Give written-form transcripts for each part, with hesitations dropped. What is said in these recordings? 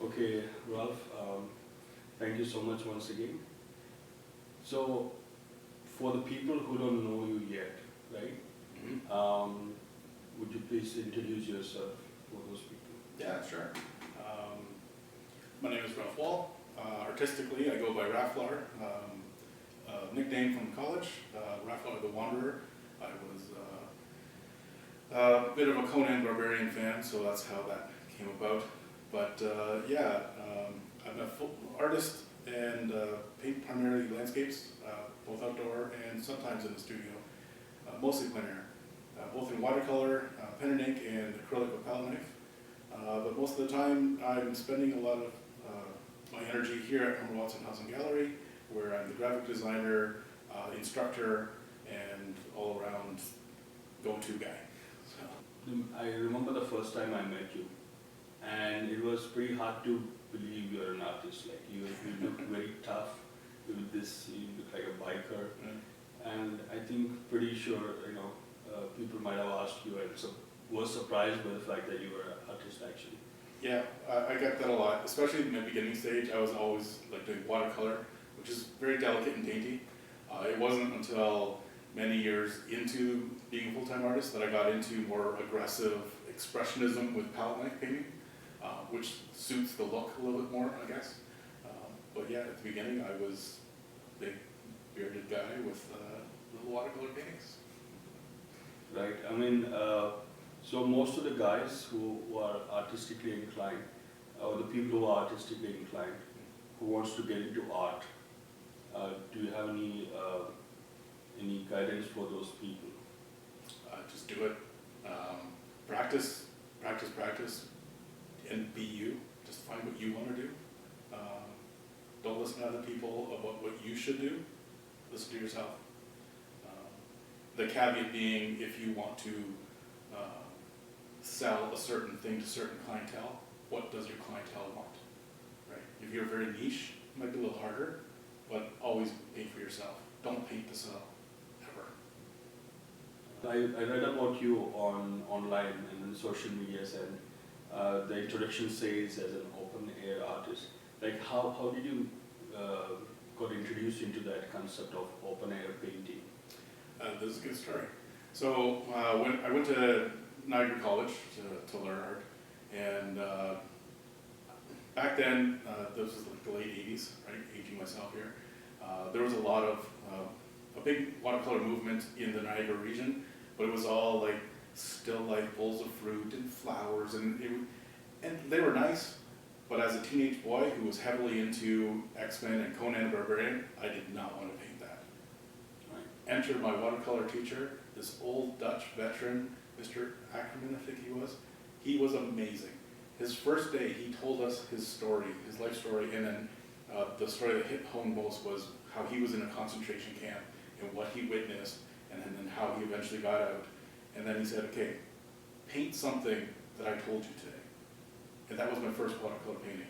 Okay, Ralph, thank you so much once again. So, for the people who don't know you yet, right? Would you please introduce yourself for those people? Yeah, sure. Um, my name is Ralf. Artistically, I go by Rafflar. Nickname from college, Rafflar the Wanderer. I was a bit of a Conan Barbarian fan, so that's how that came about. But I'm a full artist and paint primarily landscapes, both outdoor and sometimes in the studio, mostly plein air, both in watercolor, pen and ink, and acrylic with palette knife. But most of the time, I'm spending a lot of my energy here at Humber Watson House and Gallery, where I'm the graphic designer, instructor, and all-around go-to guy. So. I remember the first time I met you, and it was pretty hard to believe you're an artist. Like you look very tough. You look like a biker, and I think pretty sure people might have asked you and was surprised by the fact that you were an artist actually. Yeah, I get that a lot, especially in the beginning stage. I was always like doing watercolor, which is very delicate and dainty. It wasn't until many years into being a full-time artist that I got into more aggressive expressionism with palette knife painting, which suits the look a little bit more, I guess. But yeah, at the beginning I was a big bearded guy with little watercolor paintings. Right. I mean, so most of the guys who are artistically inclined, or the people who are artistically inclined, who wants to get into art, do you have any guidance for those people? Just do it. Practice, practice, practice, and be you. Just find what you want to do. Don't listen to other people about what you should do. Listen to yourself. The caveat being, if you want to sell a certain thing to certain clientele, what does your clientele want? Right? If you're very niche, it might be a little harder, but always paint for yourself. Don't paint to sell, ever. I read about you online and in social medias, and the introduction says as an open air artist. Like how did you got introduced into that concept of open air painting? This is a good story. So when I went to Niagara College to learn art, and back then, this was like the late 80s, right, aging myself here, there was a lot of, a big watercolor movement in the Niagara region, but it was all like still life, bowls of fruit and flowers, and they were nice, but as a teenage boy who was heavily into X-Men and Conan the Barbarian, I did not want to paint that. Entered my watercolor teacher, this old Dutch veteran, Mr. Ackerman, I think he was. He was amazing. His first day, he told us his story, his life story, and then the story that hit home most was how he was in a concentration camp and what he witnessed, and then how he eventually got out. And then he said, okay, paint something that I told you today. And that was my first watercolor painting.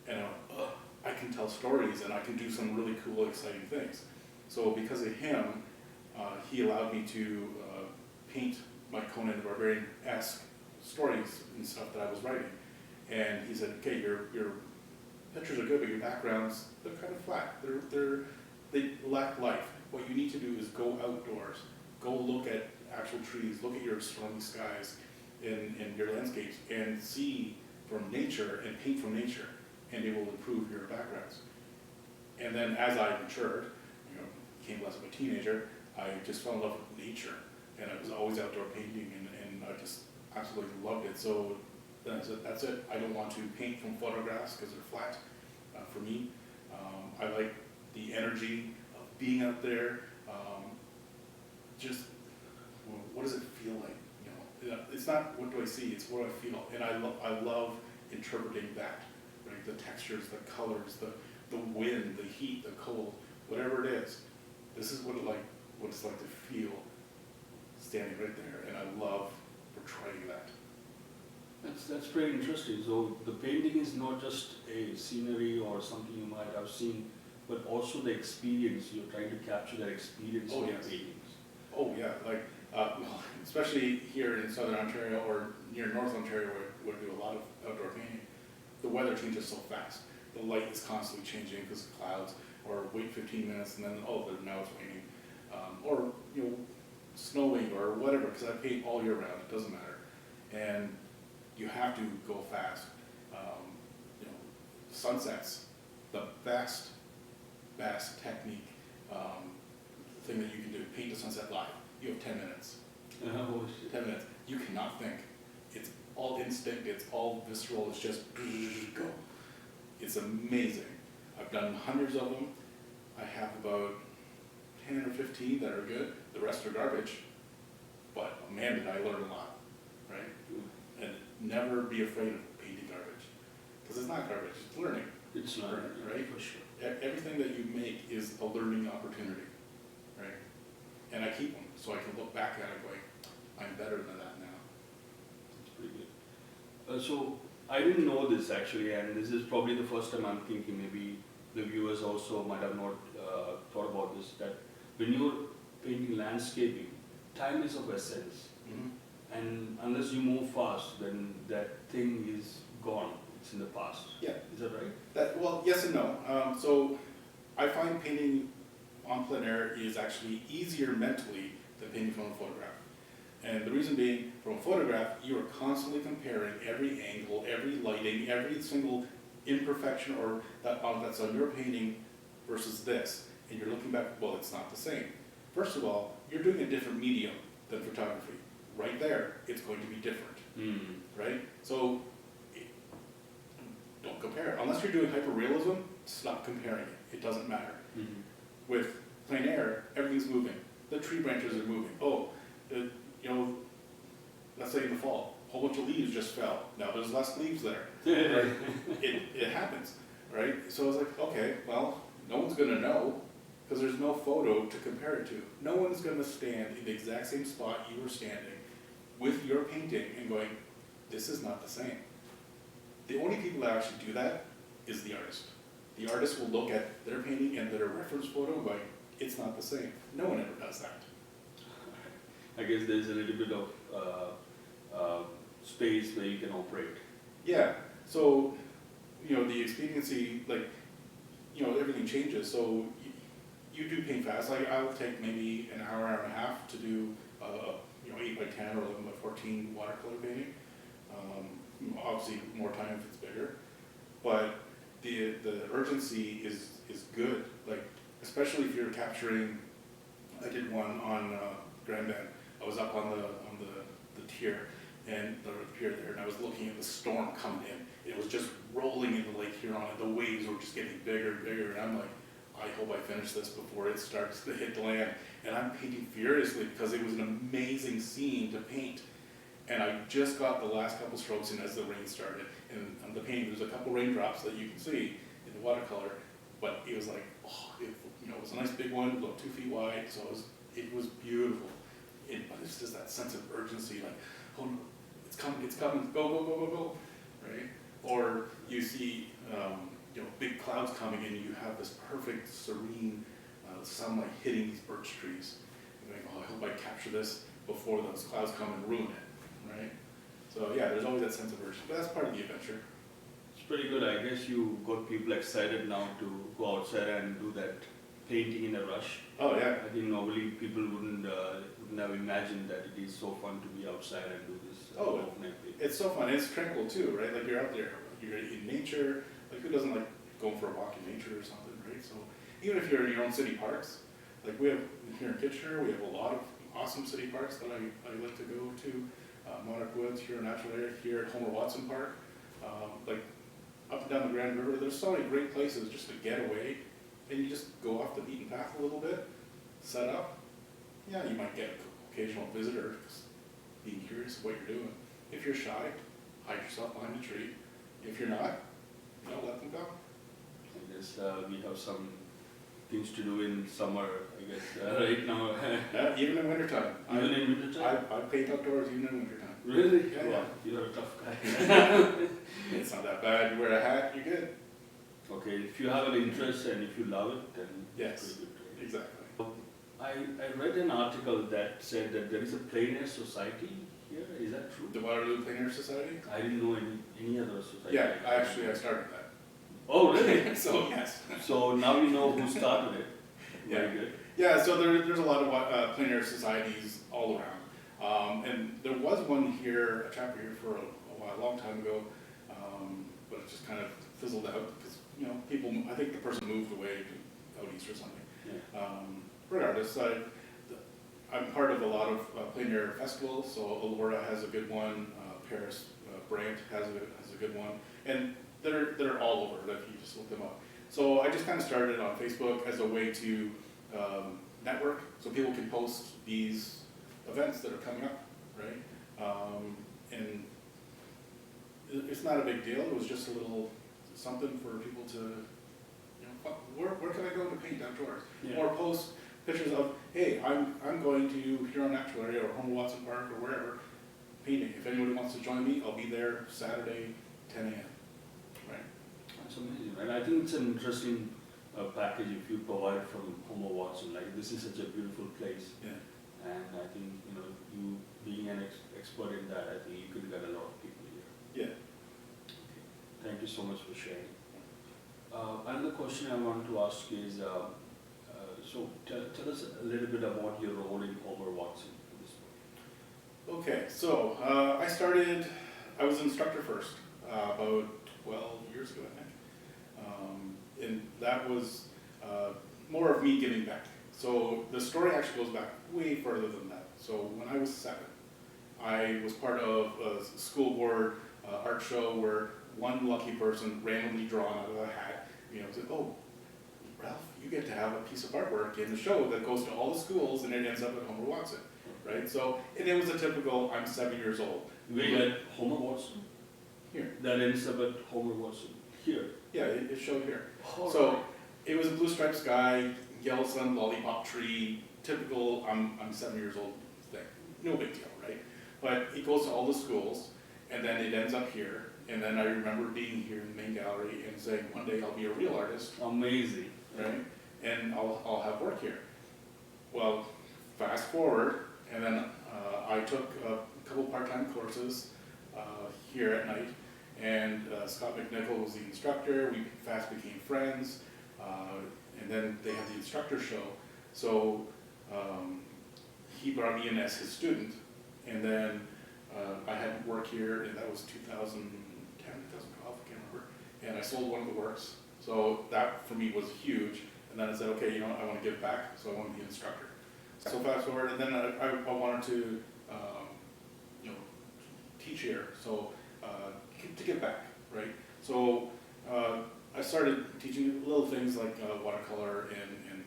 And I went, I can tell stories and I can do some really cool, exciting things. So because of him, he allowed me to paint my Conan the Barbarian-esque stories and stuff that I was writing. And he said, okay, your pictures are good, but your backgrounds, they're kind of flat. They lack life. What you need to do is go outdoors. Go look at actual trees, look at your surrounding skies and your landscapes, and see from nature and paint from nature, and it will improve your backgrounds. And then as I matured, became less of a teenager, I just fell in love with nature, and I was always outdoor painting, and I just absolutely loved it. So then I said, that's it. I don't want to paint from photographs because they're flat for me. I like the energy of being out there, just what does it feel like? You know, it's not what do I see, it's what do I feel, and I love interpreting that, right? The textures, the colors, the wind, the heat, the cold, whatever it is. This is what it's like to feel standing right there, and I love portraying that. That's pretty interesting. So the painting is not just a scenery or something you might have seen, but also the experience. You're trying to capture that experience in Yes. paintings. Oh yeah, like especially here in Southern Ontario or near North Ontario where we do a lot of outdoor painting, the weather changes so fast. The light is constantly changing because of clouds, or wait 15 minutes and then, now it's raining. Or, snowing or whatever, because I paint all year round, it doesn't matter. And you have to go fast. Sunsets, the best technique, thing that you can do, paint the sunset live. You have 10 minutes. 10 minutes. You cannot think. It's all instinct, it's all visceral, it's just go. It's amazing. I've done hundreds of them. I have about 10 or 15 that are good. The rest are garbage. But man, did I learn a lot, right? And never be afraid of painting garbage. Because it's not garbage, it's learning. It's learning, right? For sure. Everything that you make is a learning opportunity, right? And I keep them so I can look back at it going, I'm better than that now. That's pretty good. So I didn't know this actually, and this is probably the first time I'm thinking, maybe the viewers also might have not thought about this, that when you're painting landscaping, time is of essence. Mm-hmm. And unless you move fast, then that thing is gone. It's in the past. Yeah. Is that right? Well, yes and no. So I find painting on plein air is actually easier mentally than painting from a photograph. And the reason being, from a photograph, you are constantly comparing every angle, every lighting, every single imperfection or that's on your painting versus this. And you're looking back, well, it's not the same. First of all, you're doing a different medium than photography. Right there, it's going to be different, right? So don't compare. Unless you're doing hyperrealism, stop comparing it. It doesn't matter. Mm-hmm. With plein air, everything's moving. The tree branches are moving. Let's say in the fall, a whole bunch of leaves just fell. Now there's less leaves there. Right? It happens, right? So I was like, okay, well, no one's going to know because there's no photo to compare it to. No one's going to stand in the exact same spot you were standing with your painting and going, this is not the same. The only people that actually do that is the artist. The artist will look at their painting and their reference photo and going, it's not the same. No one ever does that. I guess there's a little bit of space where you can operate. Yeah, so, the expediency, everything changes. So you do paint fast. Like I'll take maybe an hour, hour and a half to do 8 by 10 or 11 by 14 watercolor painting. Obviously more time if it's bigger, but the urgency is good. Like especially if you're capturing. I did one on Grand Bend. I was up on the tier and the pier there, and I was looking at the storm coming in. It was just rolling into Lake Huron, and the waves were just getting bigger and bigger. And I'm like, I hope I finish this before it starts to hit the land. And I'm painting furiously because it was an amazing scene to paint. And I just got the last couple strokes in as the rain started. And on the painting, there's a couple raindrops that you can see in the watercolor. But it was like, it was a nice big one, about 2 feet wide. So it was beautiful. But it's just that sense of urgency, like, oh no, it's coming, go, right? Or you see, big clouds coming in, and you have this perfect, serene sunlight hitting these birch trees. You're like, I hope I capture this before those clouds come and ruin it, right? So yeah, there's always that sense of urgency, but that's part of the adventure. It's pretty good. I guess you got people excited now to go outside and do that painting in a rush. Oh yeah. I think normally people wouldn't have imagined that it is so fun to be outside and do this. Overnight painting. It's so fun. It's tranquil too, right? Like you're out there, you're in nature. Like who doesn't like going for a walk in nature or something, right? So even if you're in your own city parks, like we have here in Kitchener, we have a lot of awesome city parks that I like to go to. Monarch Woods, here in Natural Area, here at Homer Watson Park. Like up and down the Grand River, there's so many great places just to get away and you just go off the beaten path a little bit, set up, yeah, you might get an occasional visitor just being curious of what you're doing. If you're shy, hide yourself behind a tree. If you're not, let them go. I guess we have some things to do in summer, I guess, right now. Even in wintertime. Even in wintertime? I paint outdoors even in wintertime. Really? Yeah, Wow, you're a tough guy. It's not that bad. You wear a hat, you're good. Okay, if you have an interest and if you love it, then Yes, it's pretty good. exactly. I read an article that said that there is a plein air society here. Is that true? The Waterloo Plein Air Society? I didn't know any other society. Yeah, I started that. Oh, really? So, yes. So now you know who started it. Very Yeah. good. Yeah, so there's a lot of plein air societies all around. And there was one here, a chapter here for a while, a long time ago, but it just kind of fizzled out because, people, I think the person moved away to out east or something. Yeah. Regardless, I'm part of a lot of plein air festivals, so Elora has a good one, Paris, Brant has a good one, and they're all over if you just look them up. So I just kind of started on Facebook as a way to network, so people can post these events that are coming up, right? And it's not a big deal. It was just a little something for people to, where can I go to paint outdoors? Yeah. Or post pictures of, hey, I'm going to Huron Natural Area or Homer Watson Park or wherever painting. If anybody wants to join me, I'll be there Saturday, 10 a.m. Right? That's amazing, and I think it's an interesting package if you provide from Homer Watson. Like, this is such a beautiful place, Yeah. and I think you being an expert in that, I think you could get a lot of people here. Yeah. Thank you so much for sharing. Another question I want to ask is, so tell us a little bit about your role in Homer Watson at this point. Okay, so I was an instructor first, about 12 years ago, I think. And that was more of me giving back. So the story actually goes back way further than that. So when I was 7, I was part of a school board art show where one lucky person randomly drawn out of a hat, said, oh, Ralph, you get to have a piece of artwork in the show that goes to all the schools and it ends up at Homer Watson, right? So, and it was a typical, I'm 7 years old. Wait, at Homer Watson? Here. That ends up at Homer Watson, here? Yeah, it showed here. All So, right. it was a blue striped sky, yellow sun, lollipop tree, typical, I'm 7 years old thing. No big deal, right? But it goes to all the schools, and then it ends up here. And then I remember being here in the main gallery and saying, one day I'll be a real artist, Amazing. right? And I'll have work here. Well, fast forward, and then I took a couple part-time courses here at night, and Scott McNichol was the instructor. We fast became friends, and then they had the instructor show. So he brought me in as his student, and then I had work here, and that was 2010, 2012, I can't remember. And I sold one of the works, so that for me was huge. And then I said, okay, I want to give back, so I want to be an instructor. So fast forward, and then I wanted to, teach here, so to give back, right? So I started teaching little things like watercolor and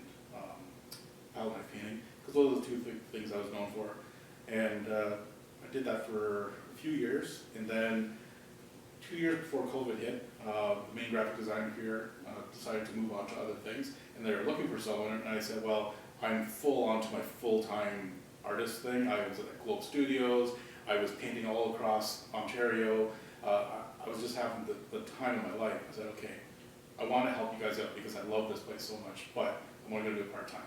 palette knife painting, because those are the two things I was known for. And I did that for a few years, and then 2 years before COVID hit, the main graphic designer here decided to move on to other things, and they were looking for someone, and I said, well, I'm full on to my full-time artist thing. I was at Globe Studios, I was painting all across Ontario, I was just having the time of my life. I said, okay, I want to help you guys out because I love this place so much, but I'm only going to do it part-time.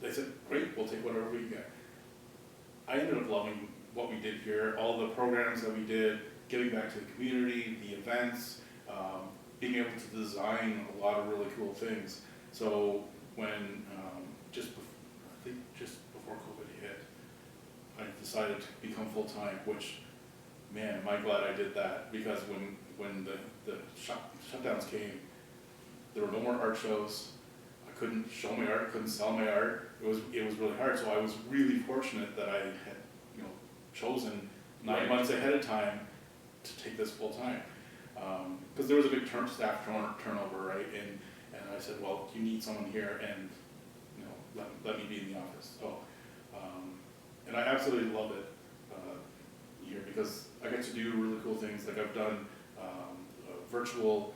They said, great, we'll take whatever we get. I ended up loving what we did here, all the programs that we did, giving back to the community, the events, being able to design a lot of really cool things. So when, I think just before COVID hit, I decided to become full-time, which, man, am I glad I did that, because when the shutdowns came, there were no more art shows. I couldn't show my art, couldn't sell my art. It was really hard. So I was really fortunate that I had chosen 9 months ahead of time to take this full time, because there was a big staff turnover, right? And I I said, well, you need someone here, and let me be in the office. So, and I absolutely love it here because I get to do really cool things. Like I've done virtual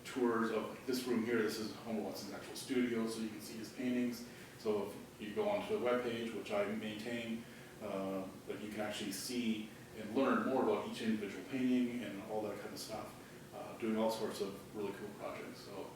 tours of this room here. This is Homer Watson's actual studio, so you can see his paintings. So if you go onto the webpage, which I maintain, but you can actually see and learn more about each individual painting and all that kind of stuff. Doing all sorts of really cool projects. So